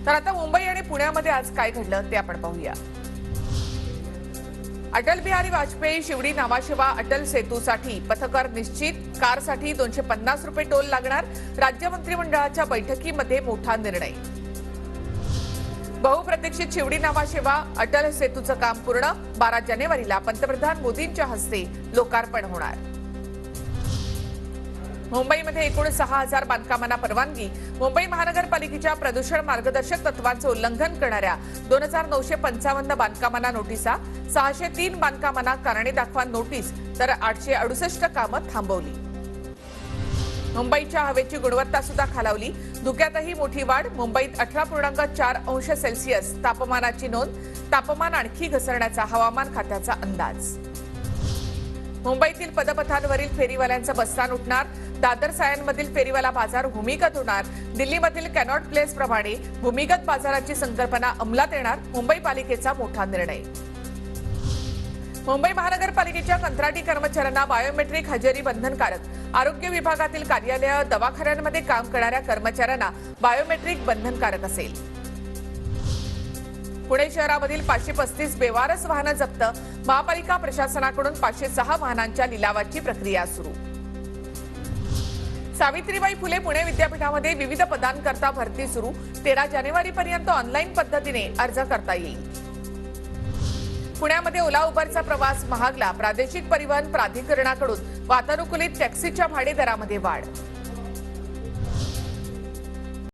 तर आता मुंबई आणि पुण्यामध्ये आज काय घडलं ते आपण पाहूया। अटल बिहारी वाजपेयी शिवडी नामाशिवा अटल सेतूसाठी पथकर निश्चित, कारसाठी 250 रुपये टोल लागणार। राज्य मंत्रिमंडळाच्या बैठकीमध्ये मोठा निर्णय। बहुप्रतीक्षित शिवडी नामाशिवा अटल सेतूचं काम पूर्ण, 12 जानेवारीला पंतप्रधान मोदींच्या हस्ते लोकार्पण होणार। मुंबईमध्ये एकूण 6000 बांधकामांना परवानगी। मुंबई महानगरपालिकेच्या प्रदूषण मार्गदर्शक तत्वांचं उल्लंघन करणाऱ्या 2955 बांधकामांना नोटिसा, 603 बांधकामांना कारणे दाखवा नोटीस, तर 868 कामं थांबवली। मुंबईच्या हवेची गुणवत्ता सुद्धा खालावली, धुक्यातही मोठी वाढ। मुंबईत 18.4°C तापमानाची नोंद, तापमान आणखी घसरण्याचा हवामान खात्याचा अंदाज। मुंबईतील पदपथांवरील फेरीवाल्यांचं बस्तान उठणार, दादर सायनमधील फेरीवाला बाजार भूमिगत होणार। दिल्लीमधील कॅनॉट प्लेस प्रमाणे भूमिगत बाजाराची संकल्पना अंमलात येणार, मुंबई पालिकेचा मोठा निर्णय। मुंबई महानगरपालिकेच्या कंत्राटी कर्मचाऱ्यांना बायोमेट्रिक हजेरी बंधनकारक। आरोग्य विभागातील कार्यालय, दवाखान्यांमध्ये काम करणाऱ्या कर्मचाऱ्यांना बायोमेट्रिक बंधनकारक असेल। पुणे शहरामधील 535 बेवारस वाहनं जप्त, महापालिका प्रशासनाकडून 506 वाहनांच्या लिलावाची प्रक्रिया सुरू। सावित्रीबाई फुले पुणे विद्यापीठामध्ये विविध पदांकरता भरती सुरू, 13 जानेवारीपर्यंत ऑनलाईन पद्धतीने अर्ज करता येईल। पुण्यामध्ये ओला उबरचा प्रवास महागला, प्रादेशिक परिवहन प्राधिकरणाकडून वातानुकूलित टॅक्सीच्या भाडे दरामध्ये वाढ।